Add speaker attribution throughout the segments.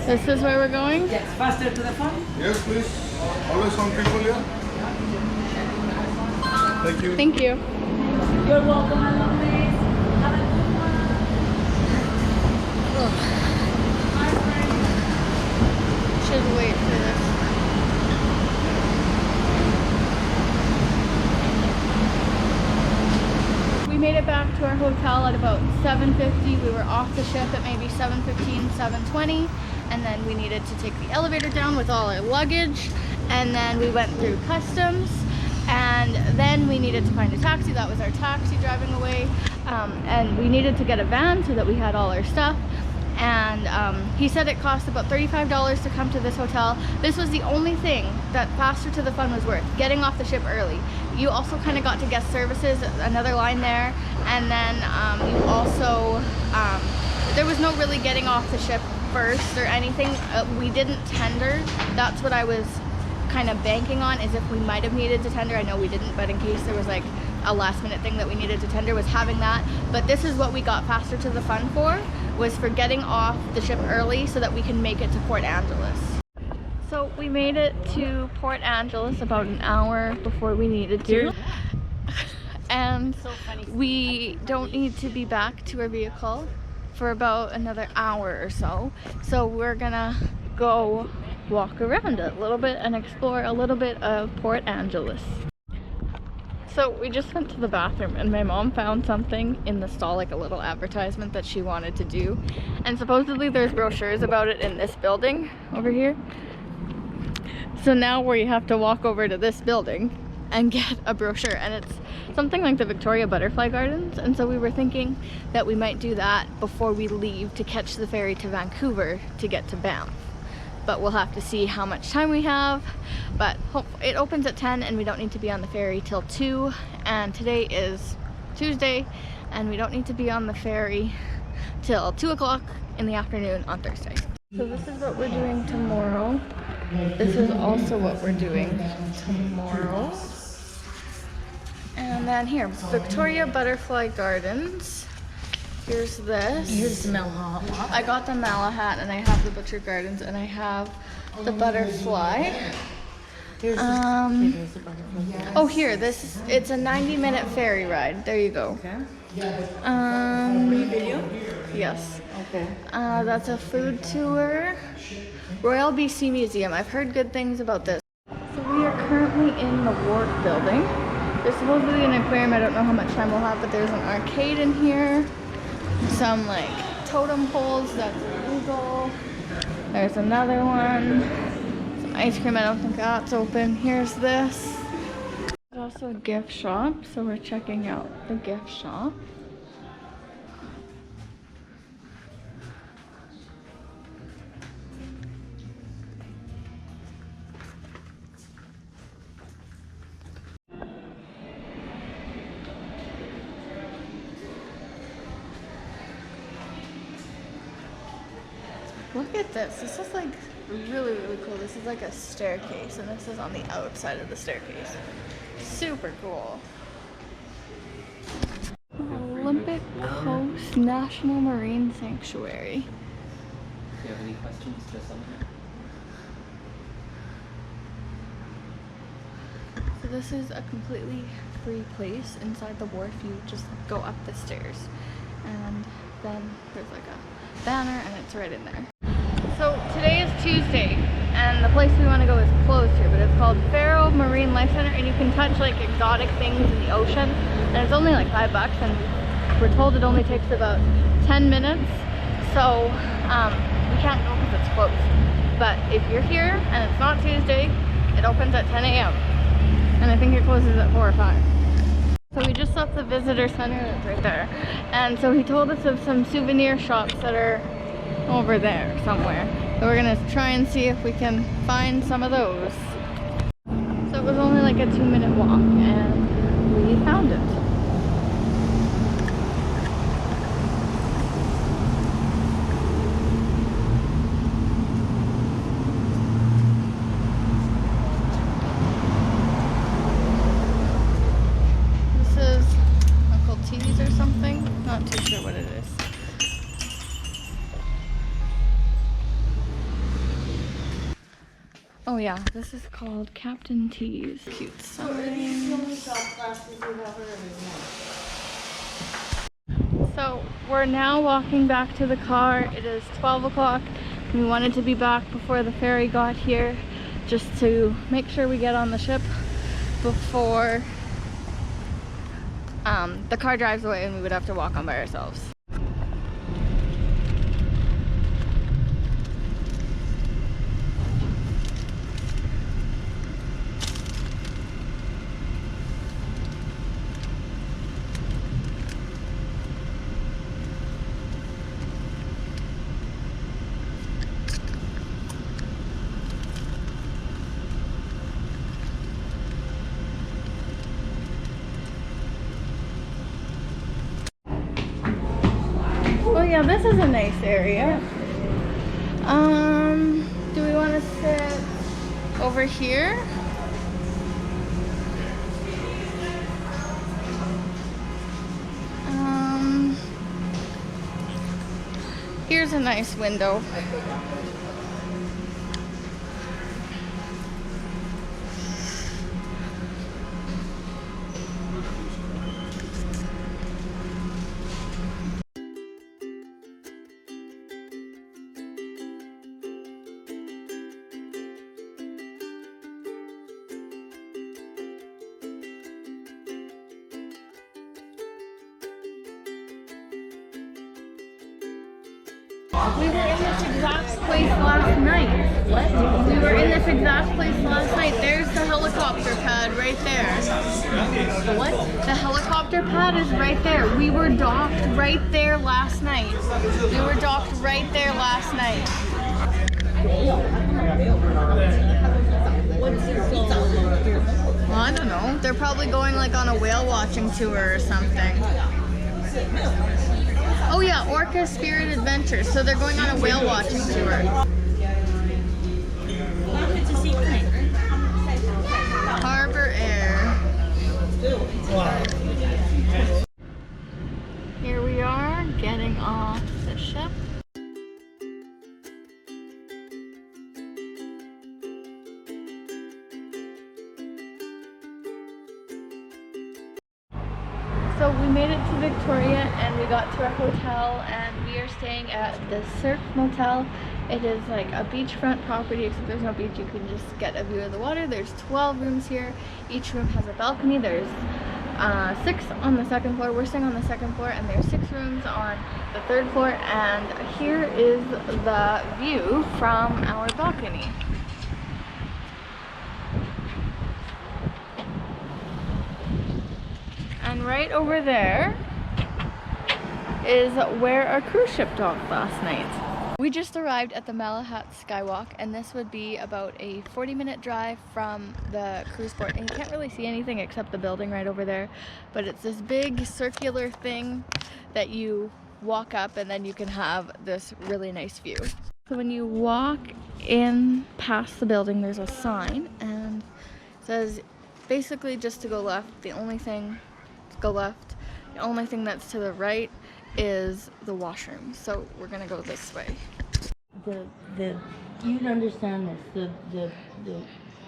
Speaker 1: This is where we're going?
Speaker 2: Yes, faster to the front.
Speaker 3: Yes, please. Always on people here. Thank you.
Speaker 1: Thank you.
Speaker 2: You're welcome, my lovely. Have a good one.
Speaker 1: Should wait for this. We made it back to our hotel at about 7:50. We were off the ship at maybe 7:15, 7:20, and then we needed to take the elevator down with all our luggage, and then we went through customs, and then we needed to find a taxi. That was our taxi driving away, and we needed to get a van so that we had all our stuff. And he said it cost about $35 to come to this hotel. This was the only thing that Faster to the Fun was worth, getting off the ship early. You also kind of got to guest services, another line there, and then you also, there was no really getting off the ship first or anything. We didn't tender. That's what I was kind of banking on, is if we might have needed to tender. I know we didn't, but in case there was like a last minute thing that we needed to tender, was having that. But this is what we got Faster to the Fun for, was for getting off the ship early so that we can make it to Port Angeles. So we made it to Port Angeles about an hour before we needed to. And we don't need to be back to our vehicle for about another hour or so. So we're gonna go walk around it a little bit and explore a little bit of Port Angeles. So we just went to the bathroom and my mom found something in the stall, like a little advertisement that she wanted to do. And supposedly there's brochures about it in this building over here. So now we have to walk over to this building and get a brochure, and it's something like the Victoria Butterfly Gardens. And so we were thinking that we might do that before we leave to catch the ferry to Vancouver to get to Banff. But we'll have to see how much time we have. But it opens at 10 and we don't need to be on the ferry till 2. And today is Tuesday and we don't need to be on the ferry till 2 o'clock in the afternoon on Thursday. So this is what we're doing tomorrow. This is also what we're doing tomorrow. And then here, Victoria Butterfly Gardens. Here's this.
Speaker 2: Here's the Malahat.
Speaker 1: I got the Malahat and I have the Butchart Gardens and I have the butterfly.
Speaker 2: Here's the butterfly.
Speaker 1: Oh, here, it's a 90-minute ferry ride. There you go.
Speaker 2: Okay.
Speaker 1: Video? Yes.
Speaker 2: Okay.
Speaker 1: That's a food tour. Royal BC Museum. I've heard good things about this. So we are currently in the Wharf building. There's supposedly an aquarium. I don't know how much time we'll have, but there's an arcade in here. Some like totem poles, that's illegal. There's another one. Some ice cream, I don't think that's open. Here's this. There's also a gift shop, so we're checking out the gift shop. Look at this. This is like really, really cool. This is like a staircase, and this is on the outside of the staircase. Super cool. Olympic Coast National Marine Sanctuary.
Speaker 4: Do you have any questions? Just on here.
Speaker 1: So this is a completely free place inside the wharf. You just go up the stairs, and then there's like a banner, and it's right in there. So today is Tuesday, and the place we want to go is closed here, but it's called Fiero Marine Life Center, and you can touch like exotic things in the ocean, and it's only like $5, and we're told it only takes about 10 minutes, so we can't go because it's closed. But if you're here and it's not Tuesday, it opens at 10 a.m. and I think it closes at 4 or 5. So we just left the visitor center, that's right there, and so he told us of some souvenir shops that are over there somewhere. So we're gonna try and see if we can find some of those. So it was only like a 2-minute walk and we found it. This is Uncle T's or something. Not too sure what it is. Oh yeah, this is called Captain T's. Cute signs. So we're now walking back to the car. It is 12 o'clock. We wanted to be back before the ferry got here, just to make sure we get on the ship before the car drives away and we would have to walk on by ourselves. Oh yeah, this is a nice area. Do we want to sit over here? Here's a nice window. We were in this exact place last night. What? We were in this exact place last night. There's the helicopter pad right there.
Speaker 2: The what?
Speaker 1: The helicopter pad is right there. We were docked right there last night. We were docked right there last night. Well, I don't know. They're probably going like on a whale watching tour or something. Oh yeah, Orca Spirit Adventures. So they're going on a whale watching tour. Harbor Air. Here we are, getting off the ship. So we made it to Victoria and we got to our hotel and we are staying at the Surf Motel. It is like a beachfront property, except there's no beach. You can just get a view of the water. There's 12 rooms here. Each room has a balcony. There's 6 on the second floor. We're staying on the second floor and there's 6 rooms on the third floor. And here is the view from our balcony. And right over there is where our cruise ship docked last night. We just arrived at the Malahat Skywalk, and this would be about a 40-minute drive from the cruise port. And you can't really see anything except the building right over there, but it's this big circular thing that you walk up and then you can have this really nice view. So when you walk in past the building, there's a sign and it says basically just to go left. The only thing go left. The only thing that's to the right is the washroom. So we're gonna go this way.
Speaker 2: You'd understand this. The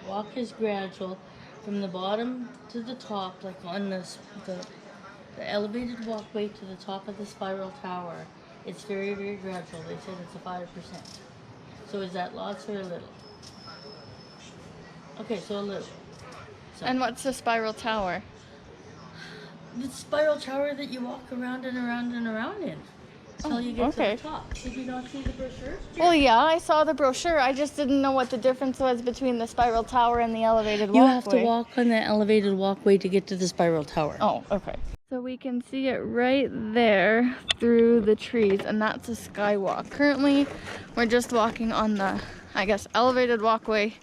Speaker 2: walk is gradual from the bottom to the top, like on the elevated walkway to the top of the spiral tower. It's very, very gradual. They said it's a 5%. So is that lots or a little? Okay, so a little. So.
Speaker 1: And what's the spiral tower?
Speaker 2: The spiral tower that you walk around and around and around in until you get to the top. Did you not see the brochure?
Speaker 1: Well, yeah, I saw the brochure. I just didn't know what the difference was between the spiral tower and the elevated walkway.
Speaker 2: You have to walk on the elevated walkway to get to the spiral tower.
Speaker 1: Oh, okay. So we can see it right there through the trees, and that's a skywalk. Currently, we're just walking on the, I guess, elevated walkway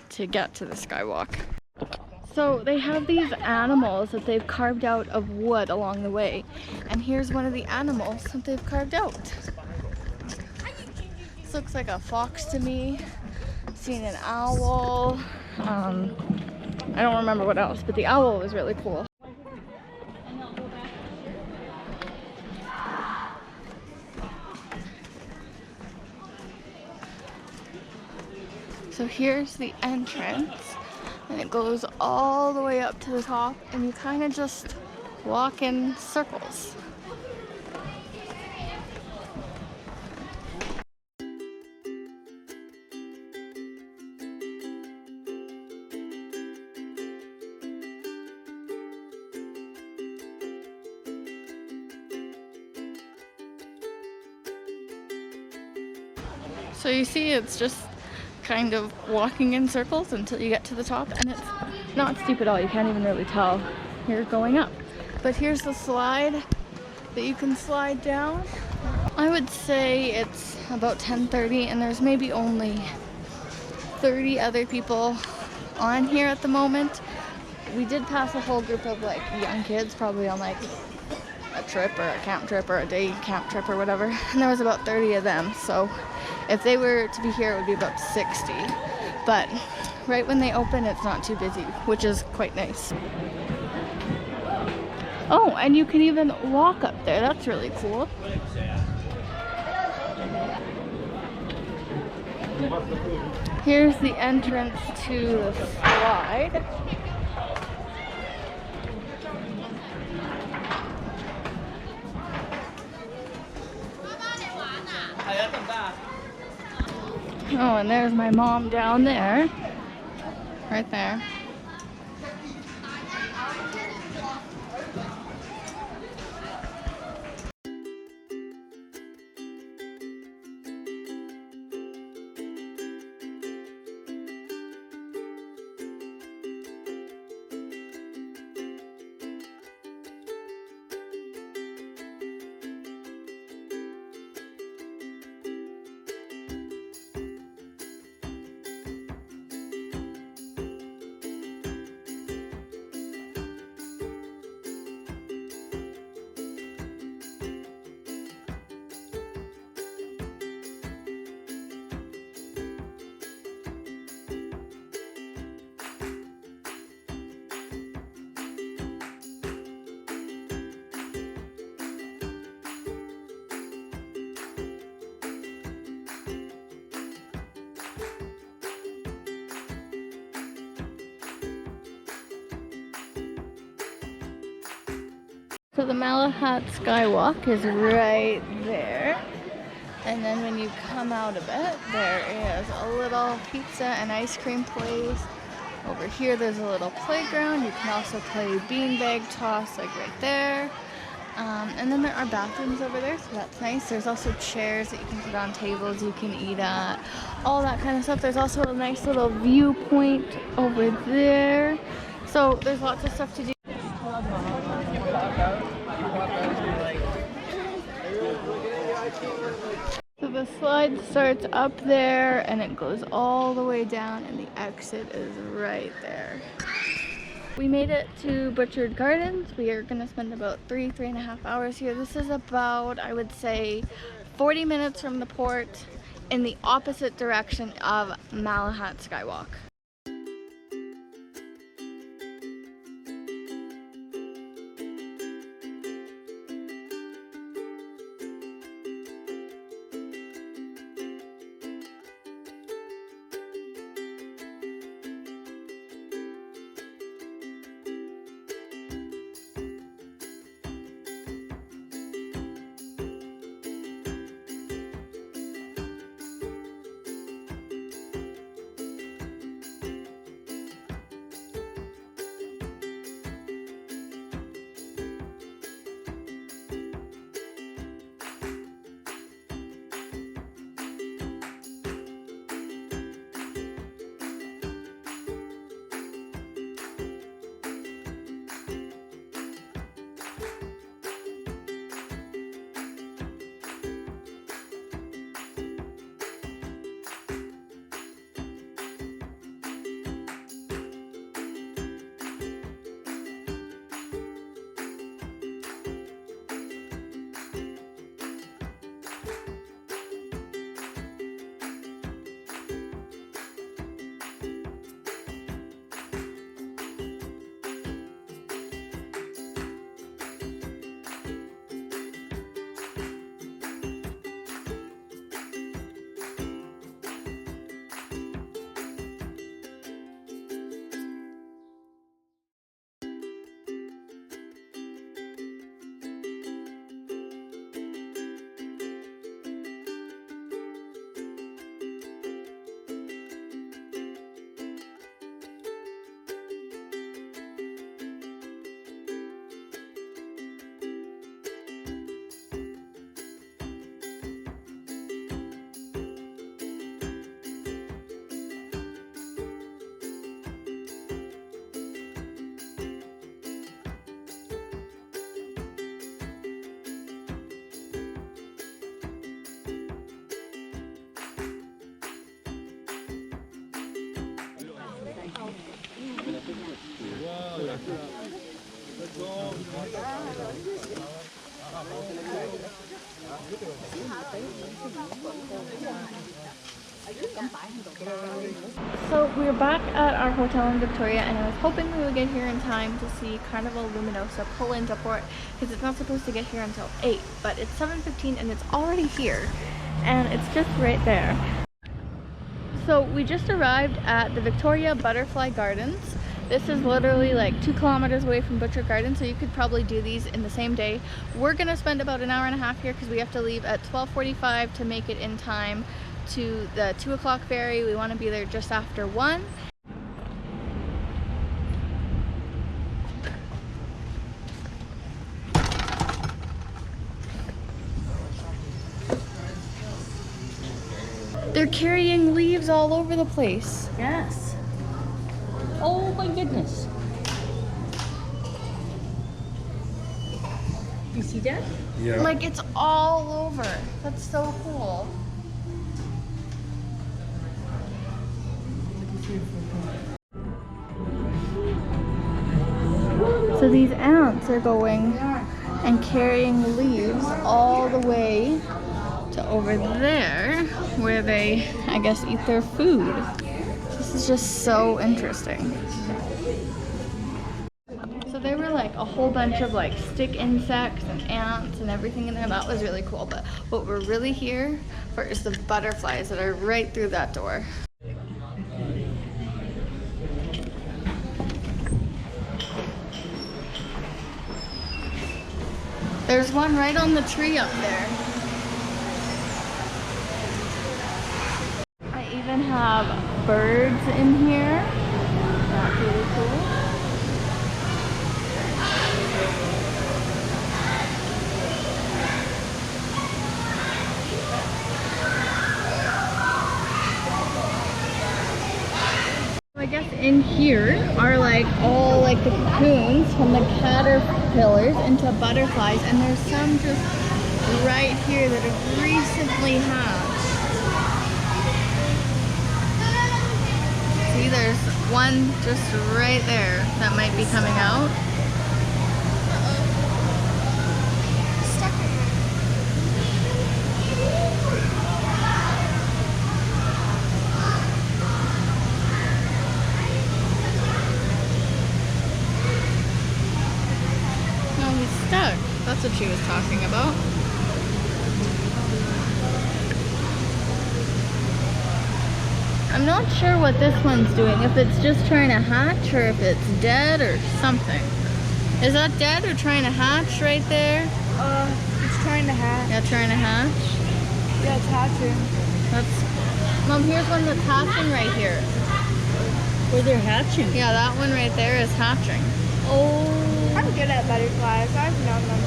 Speaker 1: to get to the skywalk. So they have these animals that they've carved out of wood along the way. And here's one of the animals that they've carved out. This looks like a fox to me. I've seen an owl. I don't remember what else, but the owl was really cool. So here's the entrance, and it goes all the way up to the top, and you kind of just walk in circles. So you see, it's just kind of walking in circles until you get to the top, and it's not steep at all. You can't even really tell you're going up. But here's the slide that you can slide down. I would say it's about 10:30, and there's maybe only 30 other people on here at the moment. We did pass a whole group of like young kids, probably on like a trip or a camp trip or a day camp trip or whatever, and there was about 30 of them. So if they were to be here, it would be about 60. But right when they open, it's not too busy, which is quite nice. Oh, and you can even walk up there. That's really cool. Here's the entrance to the slide. Oh, and there's my mom down there. Right there. So the Malahat Skywalk is right there. And then when you come out of it, there is a little pizza and ice cream place. Over here there's a little playground. You can also play beanbag toss like right there. And then there are bathrooms over there, so that's nice. There's also chairs that you can put on tables you can eat at, all that kind of stuff. There's also a nice little viewpoint over there. So there's lots of stuff to do. So the slide starts up there and it goes all the way down, and the exit is right there. We made it to Butchart Gardens. We are going to spend about 3.5 hours here. This is about, I would say, 40 minutes from the port in the opposite direction of Malahat Skywalk. So we're back at our hotel in Victoria, and I was hoping we would get here in time to see Carnival Luminosa pull into port, because it's not supposed to get here until 8, but it's 7:15 and it's already here, and it's just right there. So we just arrived at the Victoria Butterfly Gardens. This is literally like 2 kilometers away from Butchart Gardens, so you could probably do these in the same day. We're gonna spend about an hour and a half here because we have to leave at 12:45 to make it in time to the 2 o'clock ferry. We want to be there just after 1. They're carrying leaves all over the place.
Speaker 2: Yes. Oh my goodness. You see that?
Speaker 3: Yeah.
Speaker 1: Like, it's all over. That's so cool. So these ants are going and carrying leaves all the way to over there where they, I guess, eat their food. This is just so interesting. So there were like a whole bunch of like stick insects and ants and everything in there. That was really cool. But what we're really here for is the butterflies that are right through that door. There's one right on the tree up there. I even have birds in here. That's really cool. I guess in here are like all like the cocoons from the caterpillars into butterflies, and there's some just right here that have recently hatched. See, there's one just right there that might be coming out. Stuck. That's what she was talking about. I'm not sure what this one's doing, if it's just trying to hatch or if it's dead or something. Is that dead or trying to hatch right there?
Speaker 5: It's trying to hatch.
Speaker 1: Yeah, trying to hatch.
Speaker 5: Yeah, it's hatching.
Speaker 1: That's... Mom, here's one that's hatching right here.
Speaker 2: Where they're hatching.
Speaker 1: Yeah, that one right there is hatching.
Speaker 2: Oh.
Speaker 5: I'm good at butterflies. I've known them.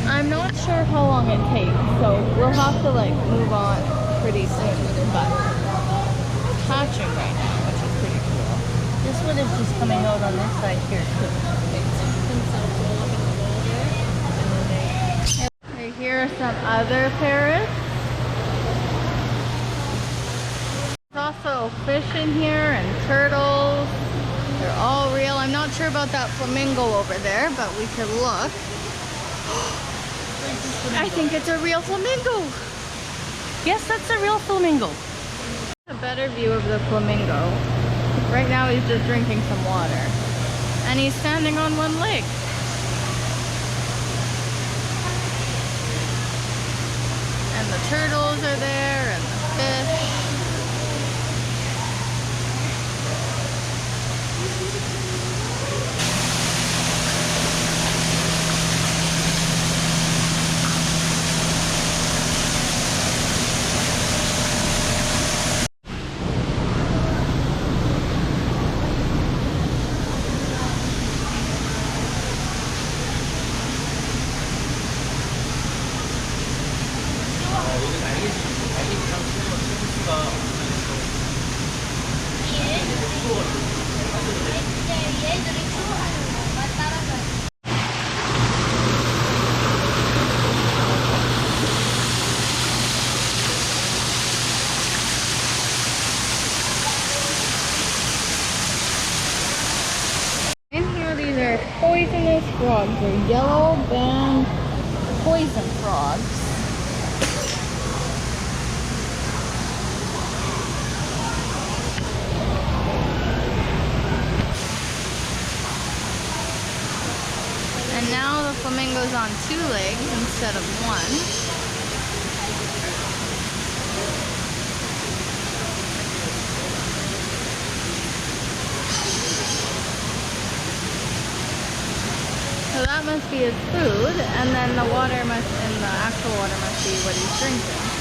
Speaker 1: I'm not sure how long it takes, so we'll have to like move on pretty soon, but hatching right now, which is pretty cool.
Speaker 2: This one is just coming out on this side here too.
Speaker 1: Right here are some other parrots. There's also fish in here and turtles. They're all real. I'm not sure about that flamingo over there, but we could look. I think it's a real flamingo.
Speaker 2: Yes, that's a real flamingo.
Speaker 1: A better view of the flamingo. Right now he's just drinking some water. And he's standing on one leg. And the turtles are there and the fish. frogs. They're yellow band poison frogs. And now the flamingo's on 2 legs instead of 1. So that must be his food, and then the water must, and the actual water must be what he's drinking.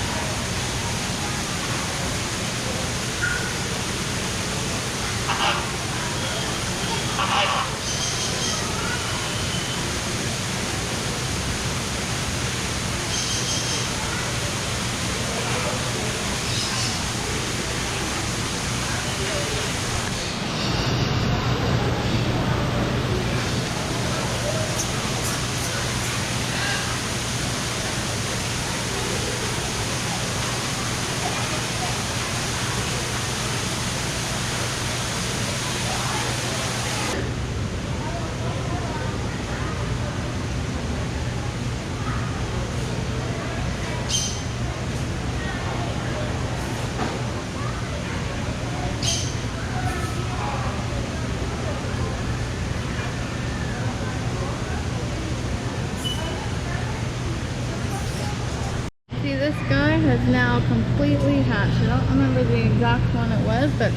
Speaker 1: See, this guy has now completely hatched. I don't remember the exact one it was, but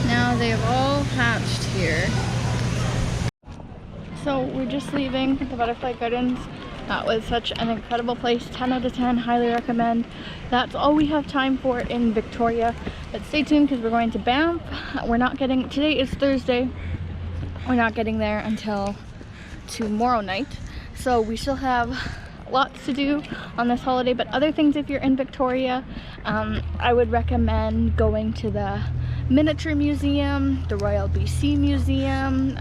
Speaker 1: now they have all hatched here. So we're just leaving the Butterfly Gardens. That was such an incredible place. 10 out of 10, highly recommend. That's all we have time for in Victoria. But stay tuned because we're going to Banff. We're not getting, today is Thursday. We're not getting there until tomorrow night. So we still have lots to do on this holiday, but other things if you're in Victoria, I would recommend going to the Miniature Museum, the Royal BC Museum.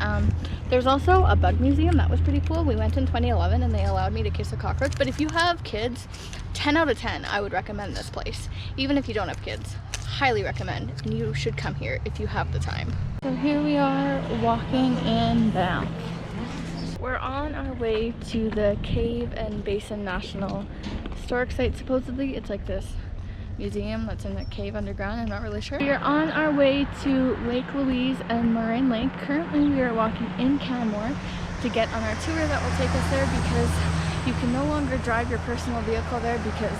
Speaker 1: There's also a bug museum that was pretty cool. We went in 2011 and they allowed me to kiss a cockroach, but if you have kids, 10 out of 10 I would recommend this place. Even if you don't have kids, highly recommend, and you should come here if you have the time. So here we are walking in Banff. We're on our way to the Cave and Basin National Historic Site. Supposedly it's like this museum that's in the cave underground. I'm not really sure. We are on our way to Lake Louise and Moraine Lake. Currently we are walking in Canmore to get on our tour that will take us there because you can no longer drive your personal vehicle there because